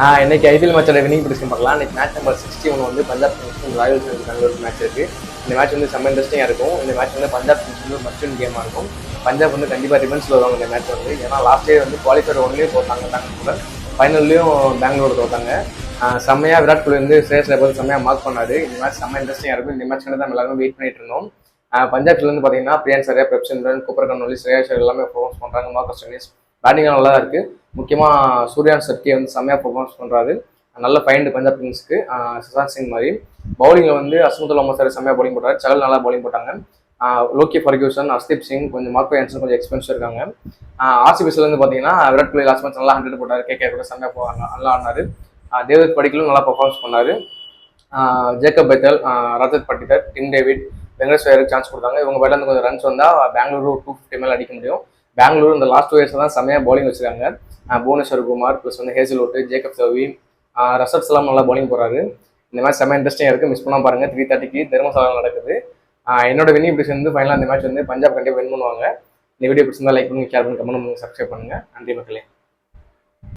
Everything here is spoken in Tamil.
இன்னைக்கு ஐபிஎல் மேட்சோட வினிங் பிடிச்சி பார்க்கலாம். இன்னைக்கு மேட்ச் நம்பர் 61 வந்து Punjab Kings Royal Challengers Bangalore match இருக்கு. இந்த மேட்ச் வந்து செம்ம இன்ட்ரெஸ்டிங்காக இருக்கும். இந்த மேட்ச் வந்து பஞ்சாப் கிங்ஸ் வந்து மஸ்ட் வின் கேமாக இருக்கும். பஞ்சாப் வந்து கண்டிப்பாக ரிவென்ஸ்ல வருவாங்க இந்த மேட்ச் வந்து. ஏன்னா லாஸ்ட் இயர் வந்து குவாலிஃபயர் ஒன்லேயும் தோத்தாங்க கூட, ஃபைனல்லையும் பெங்களூர் தோத்தாங்க. செம்மையாக விராட் கோலி வந்து ஸ்ரேயஸ் ஐயர் வந்து செம்மையாக மார்க் பண்ணாரு. இந்த மேட்ச் செம்ம இன்ட்ரெஸ்டிங்காக இருக்கும். இந்த மேட்ச் தான் எல்லாருமே வெயிட் பண்ணிட்டு இருந்தோம். பஞ்சாப்ல இருந்து பார்த்தீங்கன்னா பிரியன் சரியா, பெப்சிம்ரன், கூப்பர் கன்வலி, ஸ்ரேயஸ் ஐயர் எல்லாமே பர்ஃபார்மன்ஸ் பண்ணுறாங்க. மார்க்கஸ் ஸ்டோனிஸ் பேட்டிங் நல்லா தான் இருக்கு. முக்கியமாக சூர்யான் சர்க்கி வந்து செம்மையாக பர்ஃபார்மன்ஸ் பண்ணுறாரு. நல்ல ஃபைண்ட் பஞ்சாப் கிங்ஸ்க்கு. சுஷாந்த் சிங் மாதிரி பவுலிங்கில் வந்து அஸ்முதுல்லா மசாரி செம்மையாக பவுலிங் போட்டார். சகல் நல்லா பவுலிங் போட்டாங்க. லோக்கி ஃபர்கியூசன், ஹர்ஷ்தீப் சிங், கொஞ்சம் மார்க்கோ யான்சன் கொஞ்சம் எக்ஸ்பென்சிவ் இருக்காங்க. ஆர்சிபிஸ்லேருந்து பார்த்தீங்கன்னா விராட் கோலி லாஸ்ட் மேட்ச் நல்லா 100 போட்டார். கேகே கூட செம்மையாக போவாங்க, நல்லா ஆடினாரு. தேவதத் படிக்கலும் நல்லா பர்ஃபார்மன்ஸ் பண்ணாரு. Jacob Bethell, Rajat Patidar, Tim David, வெங்கடேஸ்வருக்கு சான்ஸ் கொடுத்தாங்க. இவங்க பேட்டில் வந்து கொஞ்சம் ரன்ஸ் வந்தால் பெங்களூர் 250 மேலே அடிக்க முடியும். பெங்களூர் இந்த லாஸ்ட் 2 இயர்ஸ் தான் செம்மையாக பவுலிங் வச்சிருக்காங்க. புவனேஸ்வர் குமார் ப்ளஸ் வந்து ஹேசில்வுட், ஜேக்கப் சர்வி, ரசட்ஸ் எல்லாம் நல்லா பவுலிங் போறாரு. இந்த மேட்ச் செம்ம இன்ட்ரெஸ்டிங்காக இருக்குது. மிஸ் பண்ணாம பாருங்க. 3:30க்கு தர்மசாலா நடக்குது. என்னோட வினிங் பிடிச்சி வந்து ஃபைனலாக இந்த மேட்ச் வந்து பஞ்சாப் கண்டிப்பாக வின் பண்ணுவாங்க. இந்த வீடியோ பிடிச்சிருந்தா லைக் பண்ணுங்க, ஷேர் பண்ணுங்க, கமெண்ட் பண்ணுங்க, சப்ஸ்கிரைப் பண்ணுங்க. நன்றி மக்களே.